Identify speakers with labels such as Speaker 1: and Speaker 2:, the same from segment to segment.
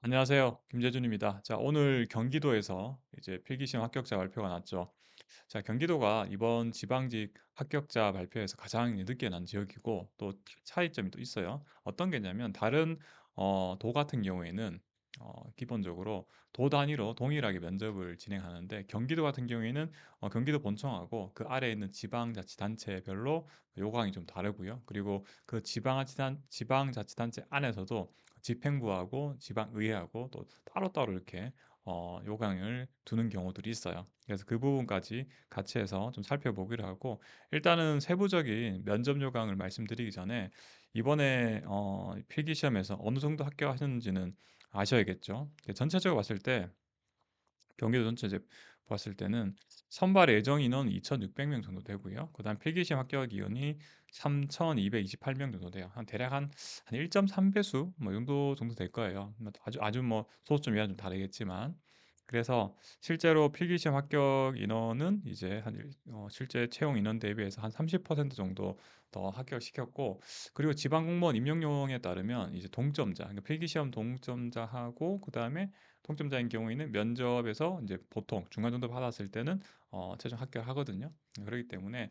Speaker 1: 안녕하세요. 김재준입니다. 자, 오늘 경기도에서 이제 필기시험 합격자 발표가 났죠. 자, 경기도가 이번 지방직 합격자 발표에서 가장 늦게 난 지역이고 또 차이점이 또 있어요. 어떤 게 있냐면 다른 도 같은 경우에는 기본적으로 도 단위로 동일하게 면접을 진행하는데 경기도 같은 경우에는 경기도 본청하고 그 아래에 있는 지방자치단체별로 요강이 좀 다르고요. 그리고 그 지방자치단체 안에서도 집행부하고 지방의회하고 또 따로따로 이렇게 요강을 두는 경우들이 있어요. 그래서 그 부분까지 같이 해서 좀 살펴보기로 하고 일단은 세부적인 면접 요강을 말씀드리기 전에 이번에 필기 시험에서 어느 정도 합격하셨는지는 아셔야겠죠. 전체적으로 봤을 때 경기도 전체 이제 봤을 때는 선발 예정 인원 2,600명 정도 되고요. 그다음 필기시험 합격 인원이 3,228명 정도 돼요. 한 대략 한 1.3배수 뭐 이 정도 될 거예요. 뭐 아주 뭐 소수점 이하는 좀 다르겠지만 그래서 실제로 필기시험 합격 인원은 이제 실제 채용 인원 대비해서 한 30% 정도 더 합격시켰고 그리고 지방 공무원 임용령에 따르면 이제 동점자, 그러니까 필기시험 동점자하고 그다음에 통점자인 경우에는 면접에서 이제 보통 중간 정도 받았을 때는 최종 합격하거든요. 그렇기 때문에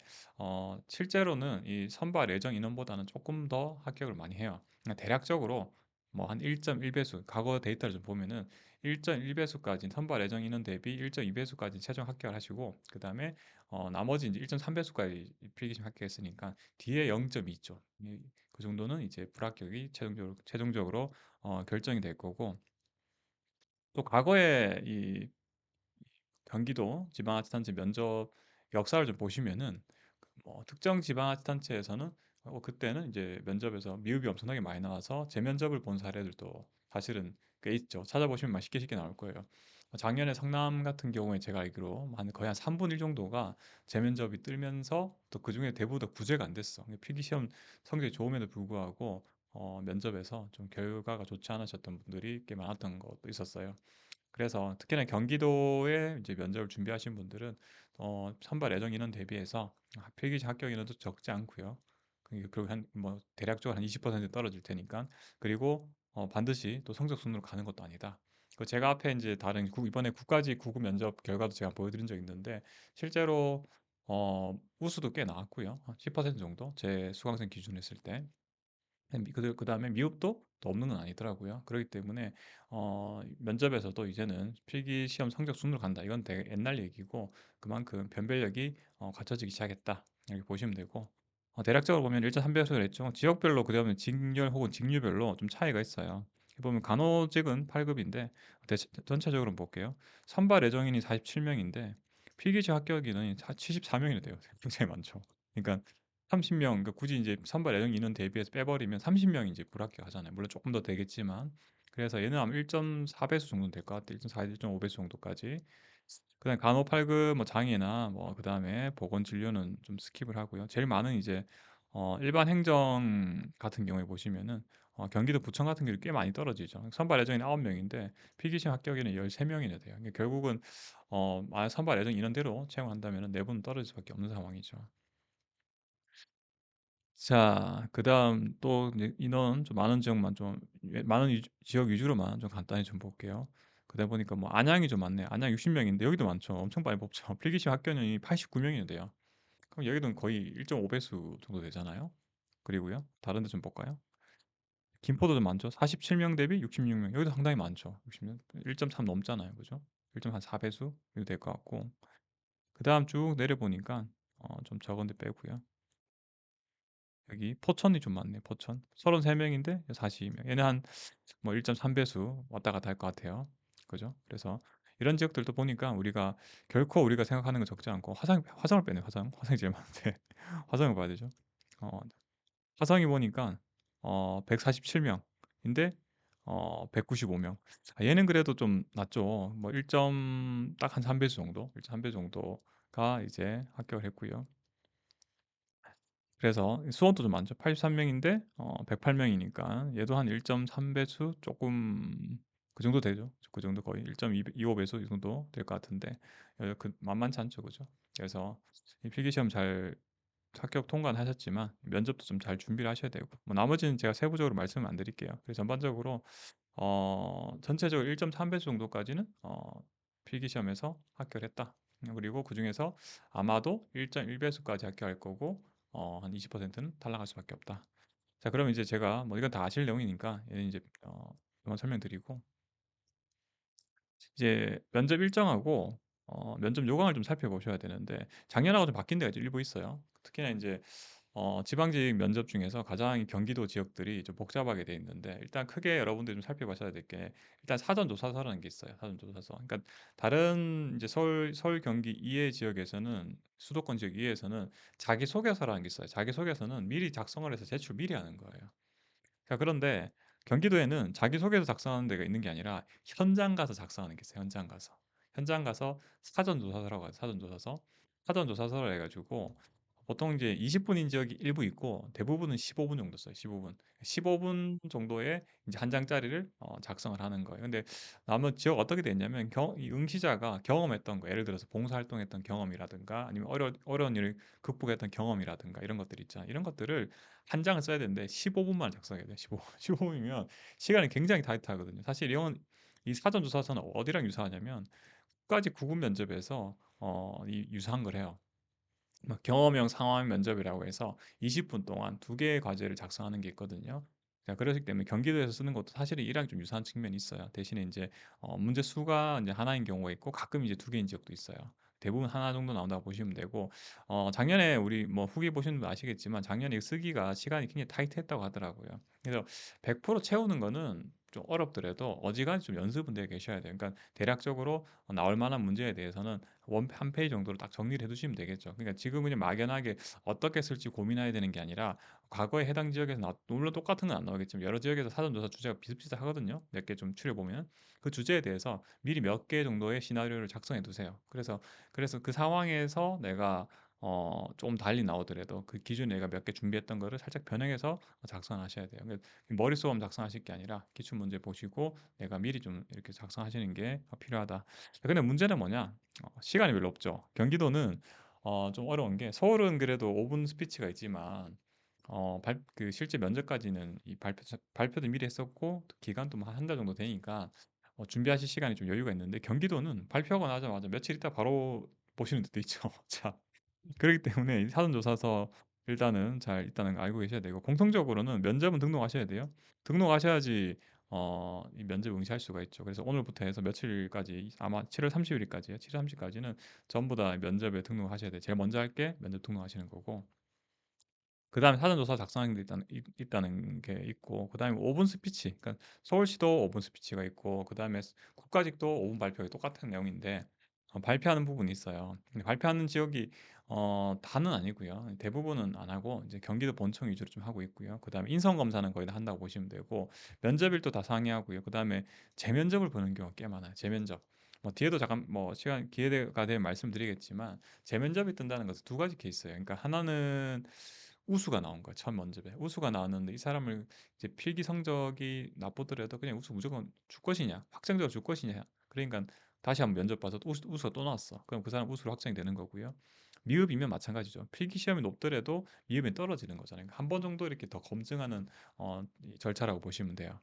Speaker 1: 실제로는 이 선발 예정 인원보다는 조금 더 합격을 많이 해요. 그러니까 대략적으로 뭐 한 1.1배수, 과거 데이터를 좀 보면은 1.1배수까지 선발 예정 인원 대비 1.2배수까지 최종 합격을 하시고 그다음에 나머지 이제 1.3배수까지 필기심 합격했으니까 뒤에 0.2죠. 그 정도는 이제 불합격이 최종적으로 결정이 될 거고 또 과거에 이 경기도 지방자치단체 면접 역사를 좀 보시면은 뭐 특정 지방자치단체에서는 그때는 이제 면접에서 미흡이 엄청나게 많이 나와서 재면접을 본 사례들도 사실은 꽤 있죠. 찾아보시면 쉽게 쉽게 나올 거예요. 작년에 성남 같은 경우에 제가 알기로 한 거의 한 3분 1 정도가 재면접이 뜨면서 또 그중에 대부분 다 구제가 안 됐어. 필기시험 성적이 좋음에도 불구하고 면접에서 좀 결과가 좋지 않으셨던 분들이 꽤 많았던 것도 있었어요. 그래서 특히나 경기도에 이제 면접을 준비하신 분들은 선발 예정 인원 대비해서 필기시 합격 인원도 적지 않고요. 그리고 한 뭐 대략적으로 한 20% 떨어질 테니까 그리고 반드시 또 성적 순으로 가는 것도 아니다. 그 제가 앞에 이제 다른 이번에 국가직 구급 면접 결과도 제가 보여드린 적 있는데 실제로 우수도 꽤 나왔고요. 10% 정도 제 수강생 기준 했을 때. 그다음에 미흡도 또 없는 건 아니더라고요. 그렇기 때문에 면접에서도 이제는 필기 시험 성적 순으로 간다. 이건 되게 옛날 얘기고 그만큼 변별력이 갖춰지기 시작했다. 이렇게 보시면 되고 대략적으로 보면 1.3배수를 했죠. 지역별로 그다음에 직렬 혹은 직류별로 좀 차이가 있어요. 보면 간호직은 8급인데 전체적으로 볼게요. 선발 예정인이 47명인데 필기시 합격 인원이 74명이나 돼요. 굉장히 많죠. 그러니까 30명, 그러니까 굳이 이제 선발 예정 인원 대비해서 빼버리면 30명이 이제 불합격하잖아요. 물론 조금 더 되겠지만. 그래서 얘는 아마 1.4배수 정도는 될 것 같아요. 1.4, 1.5배수 정도까지. 그다음 간호 8급 뭐 장애나 뭐 그다음에 보건 진료는 좀 스킵을 하고요. 제일 많은 이제 일반 행정 같은 경우에 보시면은 경기도 부천 같은 경우 꽤 많이 떨어지죠. 선발 예정인 9명인데 필기시험 합격에는 13명이나 돼요. 그러니까 결국은 만약 선발 예정 인원대로 채용한다면은 내부는 떨어질 수밖에 없는 상황이죠. 자, 그다음 또 이제 인원 좀 많은 지역만 좀 많은 지역 위주로만 좀 간단히 좀 볼게요. 그러다 보니까 뭐 안양이 좀 많네요. 안양 60명인데 여기도 많죠. 엄청 많이 뽑죠. 필기시험 합격률이 89명이나 돼요. 그럼 여기는 거의 1.5배수 정도 되잖아요. 그리고요. 다른 데 좀 볼까요? 김포도 좀 많죠. 47명 대비 66명. 여기도 상당히 많죠. 60명. 1.3 넘잖아요. 그죠? 1.4배수 이거 될 것 같고. 그다음 쭉 내려 보니까 좀 적은 데 빼고요. 여기 포천이 좀 많네요. 포천. 33명인데 42명. 얘네 한 뭐 1.3배수 왔다 갔다 할 것 같아요. 그죠? 그래서 이런 지역들도 보니까 우리가 결코 우리가 생각하는 거 적지 않고 화성을 빼네. 화성이 제일 많은데 화성을 봐야 되죠. 어, 화성이 보니까 147명인데 195명. 얘는 그래도 좀 낫죠. 뭐 1점 딱 한 3배수 정도, 1.3배 정도가 이제 합격을 했고요. 그래서 수원도 좀 많죠. 83명인데 108명이니까 얘도 한 1.3배수 조금 그 정도 되죠. 그 정도 거의 1.25배수 이 정도 될 것 같은데 만만치 않죠, 그죠? 그래서 이 필기시험 잘 합격 통과는 하셨지만 면접도 좀 잘 준비를 하셔야 되고 뭐 나머지는 제가 세부적으로 말씀을 안 드릴게요. 그래서 전반적으로 전체적으로 1.3 배수 정도까지는 필기 시험에서 합격을 했다. 그리고 그중에서 아마도 1.1배수까지 합격할 거고 한 20%는 탈락할 수밖에 없다. 자, 그러면 이제 제가 뭐 이건 다 아실 내용이니까 얘는 이제 이만 설명드리고 이제 면접 일정하고 면접 요강을 좀 살펴보셔야 되는데 작년하고 좀 바뀐 데가 일부 있어요. 특히나 이제 지방직 면접 중에서 가장 이 경기도 지역들이 좀 복잡하게 돼 있는데 일단 크게 여러분들이 좀 살펴보셔야 될 게 일단 사전조사서라는 게 있어요. 사전조사서. 그러니까 다른 이제 서울, 경기 이외 지역에서는 수도권 지역 이외에서는 자기소개서라는 게 있어요. 자기소개서는 미리 작성을 해서 제출 미리 하는 거예요. 자, 그런데 경기도에는 자기소개서 작성하는 데가 있는 게 아니라 현장 가서 작성하는 게 있어요. 현장 가서. 현장 가서 사전조사서라고 해요. 사전조사서. 사전조사서라 해가지고 보통 이제 20분인 지역이 일부 있고 대부분은 15분 정도 써요. 15분. 15분 정도의 이제 한 장짜리를 작성을 하는 거예요. 근데 아무 지역 어떻게 됐냐면 이 응시자가 경험했던 거, 예를 들어서 봉사활동했던 경험이라든가 아니면 어려운 일을 극복했던 경험이라든가 이런 것들 있잖아요. 이런 것들을 한 장을 써야 되는데 15분만 작성해야 돼요. 15분. 15분이면 시간이 굉장히 타이트하거든요. 사실 이건 이 사전조사서는 어디랑 유사하냐면 국가직 구급 면접에서 유사한 걸 해요. 뭐 경험형 상황 면접이라고 해서 20분 동안 두 개의 과제를 작성하는 게 있거든요. 자, 그렇기 때문에 경기도에서 쓰는 것도 사실은 이랑 좀 유사한 측면이 있어요. 대신에 이제 문제 수가 이제 하나인 경우가 있고 가끔 이제 두 개인 지역도 있어요. 대부분 하나 정도 나온다고 보시면 되고 작년에 우리 뭐 후기 보시는 분 아시겠지만 작년에 쓰기가 시간이 굉장히 타이트했다고 하더라고요. 그래서 100% 채우는 거는 좀 어렵더라도 어지간히 좀 연습은 되어 계셔야 돼요. 그러니까 대략적으로 나올 만한 문제에 대해서는 한 페이지 정도로 딱 정리를 해두시면 되겠죠. 그러니까 지금 그냥 막연하게 어떻게 쓸지 고민해야 되는 게 아니라 과거에 해당 지역에서 물론 똑같은 건 안 나오겠지만 여러 지역에서 사전조사 주제가 비슷비슷하거든요. 몇 개 좀 추려보면 그 주제에 대해서 미리 몇 개 정도의 시나리오를 작성해 두세요. 그래서 그 상황에서 내가 좀 달리 나오더라도 그 기준에 내가 몇 개 준비했던 거를 살짝 변형해서 작성하셔야 돼요. 그러니까 머릿속으로 작성하실 게 아니라 기출 문제 보시고 내가 미리 좀 이렇게 작성하시는 게 필요하다. 근데 문제는 뭐냐? 시간이 별로 없죠. 경기도는 좀 어려운 게 서울은 그래도 5분 스피치가 있지만 그 실제 면접까지는 이 발표도 미리 했었고 기간도 뭐 한 달 정도 되니까 준비하실 시간이 좀 여유가 있는데 경기도는 발표하고 나자마자 며칠 있다 바로 보시는 데도 있죠. 자, 그렇기 때문에 이 사전조사서 일단은 알고 계셔야 되고 공통적으로는 면접은 등록하셔야 돼요. 등록하셔야지 이 면접 응시할 수가 있죠. 그래서 오늘부터 해서 며칠까지 아마 7월 30일까지요. 7월 30일까지는 전부 다 면접에 등록하셔야 돼요. 제일 먼저 할 게 면접 등록하시는 거고. 그다음에 사전조사 작성하는 게 있다는 게 있고 그다음에 5분 스피치 그러니까 서울시도 5분 스피치가 있고 그다음에 국가직도 5분 발표가 똑같은 내용인데 발표하는 부분이 있어요. 근데 발표하는 지역이 다는 아니고요. 대부분은 안 하고 이제 경기도 본청 위주로 좀 하고 있고요. 그다음에 인성 검사는 거의 다 한다고 보시면 되고 면접일도 다 상이하고요. 그다음에 재면접을 보는 경우가 꽤 많아요. 재면접. 뭐 뒤에도 잠깐 뭐 시간 기회가 되면 말씀드리겠지만 재면접이 뜬다는 것은 두 가지 케이스예요. 그러니까 하나는 우수가 나온 거야. 첫 면접에 우수가 나왔는데 이 사람을 이제 필기 성적이 나쁘더라도 그냥 우수 무조건 줄 것이냐 확정적으로 줄 것이냐 그러니까 다시 한번 면접 봐서 우수가 또 나왔어. 그럼 그 사람 우수로 확정이 되는 거고요. 미흡이면 마찬가지죠. 필기 시험이 높더라도 미흡이 떨어지는 거잖아요. 한 번 정도 이렇게 더 검증하는 이 절차라고 보시면 돼요.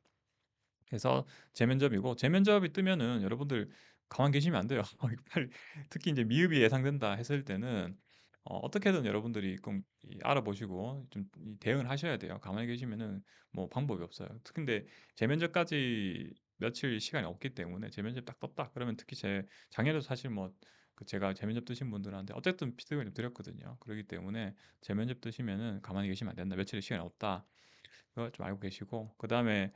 Speaker 1: 그래서 재면접이고 재면접이 뜨면은 여러분들 가만 계시면 안 돼요. 빨리 특히 이제 미흡이 예상된다 했을 때는 어떻게든 여러분들이 꼭 알아보시고 좀 대응을 하셔야 돼요. 가만히 계시면은 뭐 방법이 없어요. 근데 재면접까지 며칠 시간이 없기 때문에 재면접 딱 떴다 그러면 특히 제 작년에도 사실 뭐 그 제가 재면접 뜨신 분들한테 어쨌든 피드백을 좀 드렸거든요. 그렇기 때문에 재면접 뜨시면은 가만히 계시면 안 된다. 며칠 시간이 없다. 그거 좀 알고 계시고 그다음에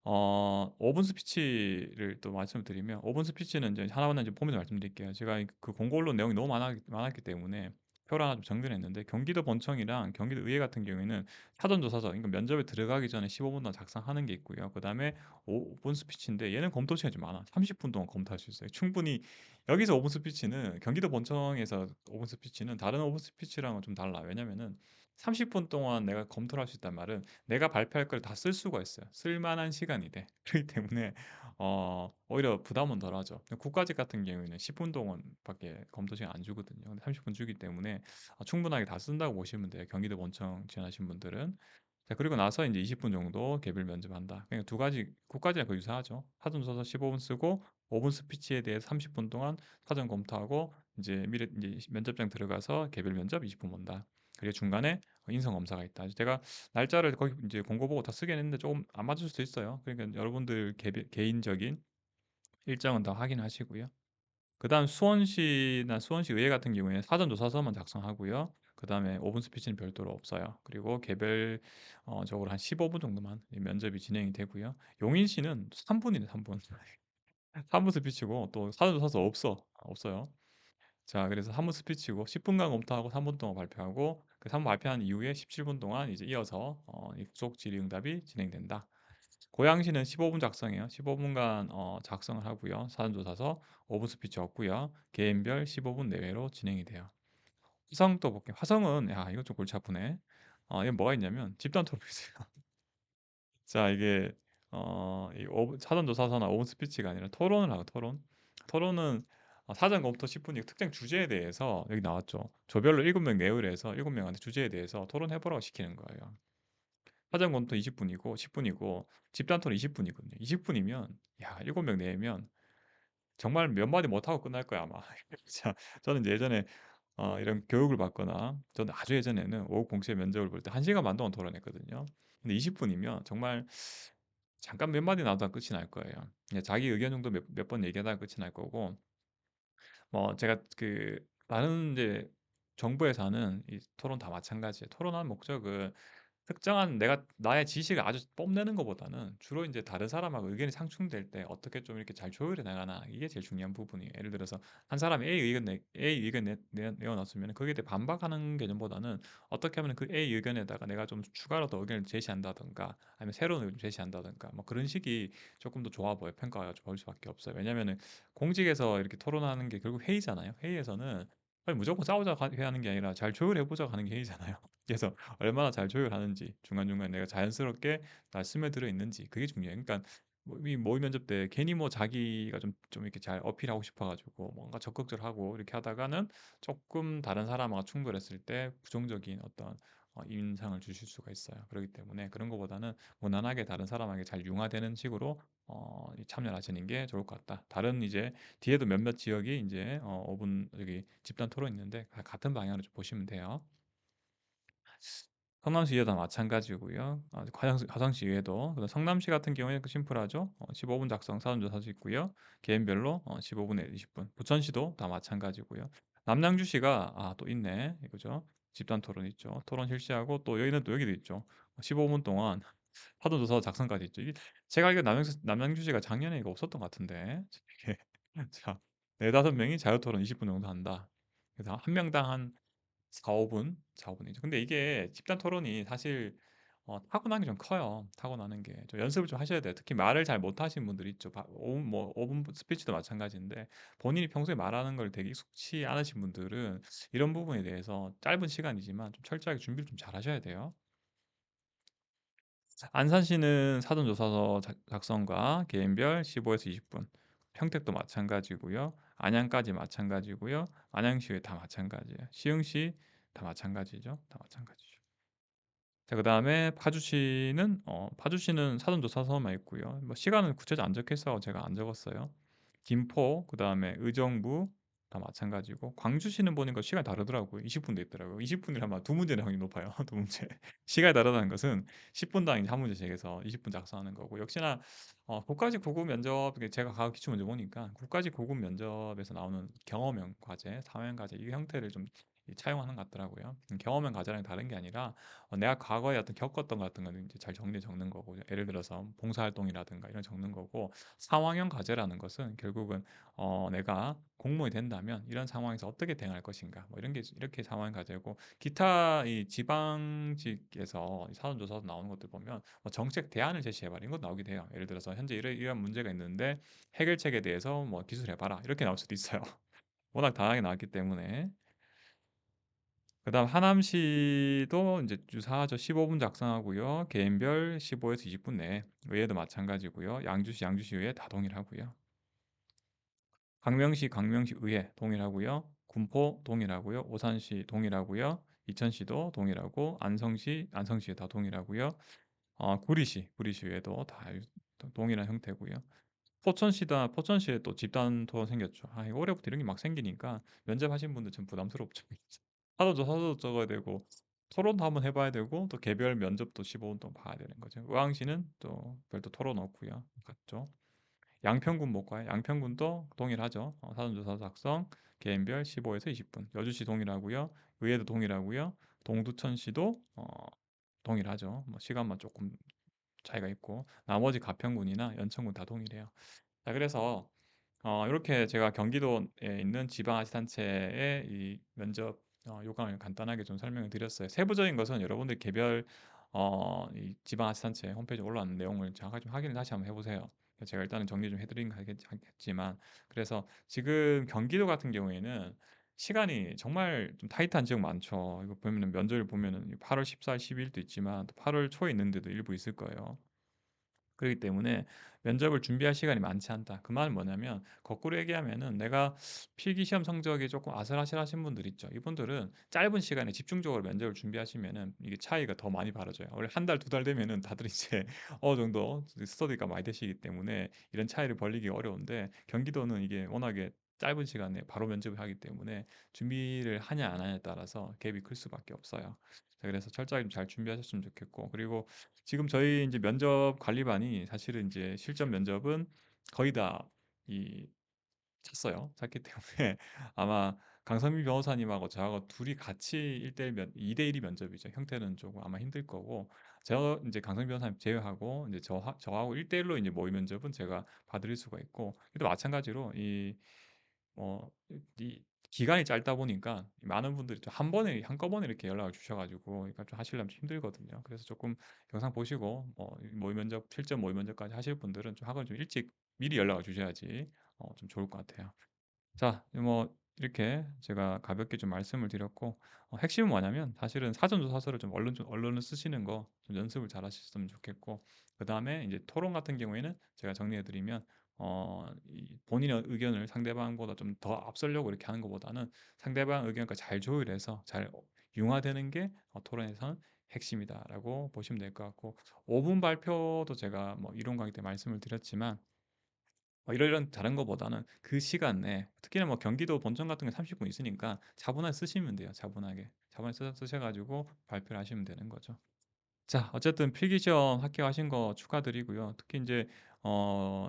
Speaker 1: 5분 스피치를 또 말씀드리면 5분 스피치는 이제 하나하나 이제 보면서 말씀드릴게요. 제가 그 공고언론 내용이 너무 많았기 때문에 표를 하나 좀 정리를 했는데 경기도 본청이랑 경기도 의회 같은 경우에는 사전조사서 그러니까 면접에 들어가기 전에 15분 동안 작성하는 게 있고요. 그다음에 5분 스피치인데 얘는 검토 시간이 좀 많아. 30분 동안 검토할 수 있어요. 충분히 여기서 5분 스피치는 경기도 본청에서 5분 스피치는 다른 5분 스피치랑은 좀 달라. 왜냐면은 30분 동안 내가 검토를 할 수 있단 말은 내가 발표할 걸 다 쓸 수가 있어요. 쓸 만한 시간이 돼. 그렇기 때문에 오히려 부담은 덜하죠. 국가직 같은 경우에는 10분 동안밖에 검토 시간 안 주거든요. 근데 30분 주기 때문에 충분하게 다 쓴다고 보시면 돼요. 경기도 원청 지원하신 분들은. 자 그리고 나서 인제 20분 정도 개별 면접한다. 그러니까 두 가지 그까지는 거의 유사하죠. 사전 조사 15분 쓰고 5분 스피치에 대해서 30분 동안 사전 검토하고 인제 미래 인제 면접장 들어가서 개별 면접 20분 본다. 그리고 중간에 인성 검사가 있다. 제가 날짜를 거기 인제 공고 보고 다 쓰긴 했는데 쪼금 안 맞을 수도 있어요. 그러니까 여러분들 개인적인 일정은 다 확인하시고요. 그다음 수원시나 수원시의회 같은 경우에는 사전 조사서만 작성하고요. 그다음에 5분 스피치는 별도로 없어요. 그리고 개별 적으로 한 15분 정도만 이 면접이 진행이 되고요. 용인시는 3 분이네 3 분. 3분 스피치고 또 사전 조사서 없어요. 자 그래서 3분 스피치고 10 분간 검토하고 3분 동안 발표하고 그 3분 발표한 이후에 17분 동안 이제 이어서 이 구속 질의응답이 진행된다. 고양시는 15분 작성해요. 15 분간 작성을 하고요. 사전조사서 5분 스피치 없고요. 개인별 15분 내외로 진행이 돼요. 화성 또 볼게요. 화성은 야 이거 좀 골치 아프네. 이건 뭐가 있냐면 집단 토론이 있어요. 자 이게 이 5분 사전조사서나 5분 스피치가 아니라 토론을 하고 토론. 토론은 사전 검토 10 분이고 특정 주제에 대해서 여기 나왔죠. 조별로 7명 내외로 해서 7 명한테 주제에 대해서 토론해 보라고 시키는 거예요. 사전 검토 20 분이고 10 분이고 집단 토론 20 분이거든요. 20 분이면 야 7명 내면 정말 몇 마디 못 하고 끝날 거야 아마. 자 저는 이제 예전에 이런 교육을 받거나 저는 아주 예전에는 오후 공시에 면접을 볼 때 1 시간 반 동안 토론했거든요. 근데 20 분이면 정말 잠깐 몇 마디 나오다가 끝이 날 거예요. 그냥 자기 의견 정도 몇 번 얘기하다가 끝이 날 거고 제가 그 다른 이제 정부에서 하는 이 토론 다 마찬가지예요. 토론하는 목적은 특정한 내가 나의 지식을 아주 뽐내는 것보다는 주로 인제 다른 사람하고 의견이 상충될 때 어떻게 좀 이렇게 잘 조율해 나가나 이게 제일 중요한 부분이에요. 예를 들어서 한 사람이 A 의견 내어 놨으면은 거기에 대해 반박하는 개념보다는 어떻게 하면은 그 A 의견에다가 내가 좀 추가로 더 의견을 제시한다든가 아니면 새로운 의견을 제시한다든가 뭐 그런 식이 쪼끔 더 좋아 보여 평가가 좋을 수밖에 없어요. 왜냐하면은 공직에서 이렇게 토론하는 게 결국 회의잖아요. 회의에서는 아니 무조건 싸우자고 하는 게 아니라 잘 조율해 보자고 하는 게 회의잖아요. 그래서 얼마나 잘 조율하는지 중간중간에 내가 자연스럽게 날 스며들어 있는지 그게 중요해요. 그러니까 이 모의 면접 때 괜히 뭐 자기가 좀 이렇게 잘 어필하고 싶어 가지고 뭔가 적극적으로 하고 이렇게 하다가는 조금 다른 사람하고 충돌했을 때 부정적인 어떤 인상을 주실 수가 있어요. 그렇기 때문에 그런 것보다는 무난하게 다른 사람에게 잘 융화되는 식으로 이 참여를 하시는 게 좋을 것 같다. 다른 이제 뒤에도 몇몇 지역이 이제 5분 여기 집단 토론이 있는데 같은 방향으로 좀 보시면 돼요. 성남시 이외도 마찬가지고요. 화성시 이외에도 그다음 성남시 같은 경우에는 그 심플하죠. 15분 작성 사전조사서 있고요. 개인별로 15 분에 20 분. 부천시도 다 마찬가지고요. 남양주시가 또 있네. 이거죠. 집단 토론 있죠. 토론 실시하고 또 여기는 또 여기도 있죠. 15분 동안 사전조사 작성까지 있죠. 이게 제가 알기로 남양주시가 작년에 이거 없었던 것 같은데 이게 자 4-5 명이 자유토론 20분 정도 한다. 그래서 한 명당 한 4-5 분, 4-5 분이죠. 근데 이게 집단 토론이 사실 타고나는 게 좀 커요. 타고나는 게. 좀 연습을 좀 하셔야 돼요. 특히 말을 잘 못하시는 분들이 있죠. 5분 스피치도 마찬가지인데 본인이 평소에 말하는 걸 되게 익숙치 않으신 분들은 이런 부분에 대해서 짧은 시간이지만 좀 철저하게 준비를 좀 잘하셔야 돼요. 안산시는 사전조사서 작성과 개인별 15에서 20 분. 평택도 마찬가지고요. 안양까지 마찬가지고요. 안양시에 다 마찬가지예요. 시흥시 다 마찬가지죠. 다 마찬가지죠. 자 그다음에 파주시는 사전조사서만 있고요. 뭐 시간은 구체적으로 안 적혀 있어 제가 안 적었어요. 김포 그다음에 의정부 다 마찬가지고 광주시는 보니까 시간이 다르더라고요. 20분 돼 있더라고요. 20 분이라면 두 문제는 확률이 높아요. 두 문제. 시간이 다르다는 것은 10 분당 이제 한 문제 제기해서 20분 작성하는 거고 역시나 국가직 고급 면접 이게 제가 과학 기출 문제 보니까 국가직 고급 면접에서 나오는 경험형 과제, 사회형 과제 이 형태를 좀 차용하는 것 같더라고요. 경험형 과제랑 다른 게 아니라 내가 과거에 어떤 겪었던 것 같은 거는 이제 잘 정리해 적는 거고 예를 들어서 봉사활동이라든가 이런 적는 거고 상황형 과제라는 것은 결국은 내가 공무원이 된다면 이런 상황에서 어떻게 대응할 것인가 뭐 이런 게 이렇게 상황 과제고 기타 이 지방직에서 이 사전조사도 나오는 것들 보면 정책 대안을 제시해봐라 이런 것 나오기도 해요. 예를 들어서 현재 이런 문제가 있는데 해결책에 대해서 뭐 기술해봐라 이렇게 나올 수도 있어요. 워낙 다양하게 나왔기 때문에 그다음 하남시도 인제 유사하죠. 15분 작성하고요. 개인별 15에서 20분 내에 의회도 마찬가지고요. 양주시 의회 다 동일하고요. 광명시 의회 동일하고요. 군포 동일하고요. 오산시 동일하고요. 이천시도 동일하고 안성시 다 동일하고요. 구리시 외에도 다 동일한 형태고요. 포천시에 또 집단 토론 생겼죠. 이거 올해부터 이런 게 막 생기니까 면접하신 분들 좀 부담스럽죠. 사전도 적어야 되고 토론도 한번 해봐야 되고 또 개별 면접도 15분 동안 봐야 되는 거죠. 의왕시는 또 별도 토론 없고요. 같죠. 양평군 못 가요. 양평군도 동일하죠. 사전조사 작성, 개인별 15에서 20분. 여주시 동일하고요. 의회도 동일하고요. 동두천시도 동일하죠. 뭐 시간만 조금 차이가 있고 나머지 가평군이나 연천군 다 동일해요. 자, 그래서 이렇게 제가 경기도에 있는 지방자치단체의 이 면접 요강을 간단하게 좀 설명을 드렸어요. 세부적인 것은 여러분들 개별 이 지방자치단체 홈페이지에 올라온 내용을 정확하게 좀 확인을 다시 한번 해보세요. 제가 일단은 정리 좀 해드린 거겠지만 그래서 지금 경기도 같은 경우에는 시간이 정말 좀 타이트한 지역 많죠. 이거 보면은 면접을 보면은 8월 14일, 12일도 있지만 또 8월 초에 있는데도 일부 있을 거예요. 그렇기 때문에 면접을 준비할 시간이 많지 않다. 그 말은 뭐냐면 거꾸로 얘기하면은 내가 필기 시험 성적이 조금 아슬아슬하신 분들 있죠. 이분들은 짧은 시간에 집중적으로 면접을 준비하시면은 이게 차이가 더 많이 벌어져요. 원래 한 달, 두 달 되면은 다들 이제 어느 정도 스터디가 많이 되시기 때문에 이런 차이를 벌리기 어려운데 경기도는 이게 워낙에 짧은 시간에 바로 면접을 하기 때문에 준비를 하냐 안 하냐에 따라서 갭이 클 수밖에 없어요. 자, 그래서 철저하게 좀 잘 준비하셨으면 좋겠고 그리고 지금 저희 이제 면접 관리반이 사실은 이제 실전 면접은 거의 다 이 찼어요. 찼기 때문에 아마 강선미 변호사님하고 저하고 둘이 같이 1대1 2대1이 면접이죠. 형태는 조금 아마 힘들 거고 저 이제 강선미 변호사님 제외하고 이제 저하고 1대1로 이제 모의 면접은 제가 봐드릴 수가 있고 또 마찬가지로 어, 이 기간이 짧다 보니까 많은 분들이 좀 한 번에 한꺼번에 이렇게 연락을 주셔가지고 그러니까 좀 하시려면 좀 힘들거든요. 그래서 조금 영상 보시고 모의 면접 실전 모의 면접까지 하실 분들은 좀 학원 좀 일찍 미리 연락을 주셔야지 좀 좋을 것 같아요. 자, 뭐 이렇게 제가 가볍게 좀 말씀을 드렸고 핵심은 뭐냐면 사실은 사전조사서를 좀 언론을 쓰시는 거 좀 연습을 잘 하셨으면 좋겠고 그 다음에 이제 토론 같은 경우에는 제가 정리해드리면 본인의 의견을 상대방보다 좀 더 앞서려고 이렇게 하는 것보다는 상대방 의견과 잘 조율해서 잘 융화되는 게 토론에선 핵심이다라고 보시면 될 것 같고 5분 발표도 제가 뭐 이론 강의 때 말씀을 드렸지만 이런 다른 거보다는 그 시간 내 특히나 뭐 경기도 본청 같은 게 30분 있으니까 차분하게 쓰시면 돼요. 차분하게 쓰셔가지고 발표를 하시면 되는 거죠. 자, 어쨌든 필기시험 합격하신 거 축하드리고요. 특히 이제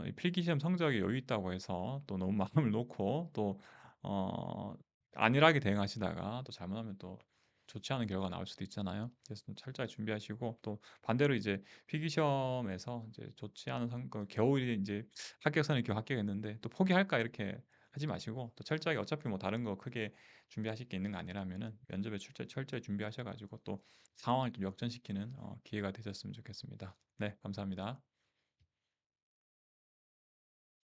Speaker 1: 이 필기시험 성적이 여유 있다고 해서 또 너무 마음을 놓고 또 어, 안일하게 대응하시다가 또 잘못하면 또 좋지 않은 결과가 나올 수도 있잖아요. 그래서 좀 철저히 준비하시고 또 반대로 이제 필기시험에서 이제 좋지 않은 겨울이 이제 합격선을 이렇게 합격했는데 또 포기할까 이렇게 하지 마시고 또 철저하게 어차피 뭐 다른 거 크게 준비하실 게 있는 거 아니라면은 면접에 철저히 준비하셔가지고 또 상황을 좀 역전시키는 기회가 되셨으면 좋겠습니다. 네, 감사합니다.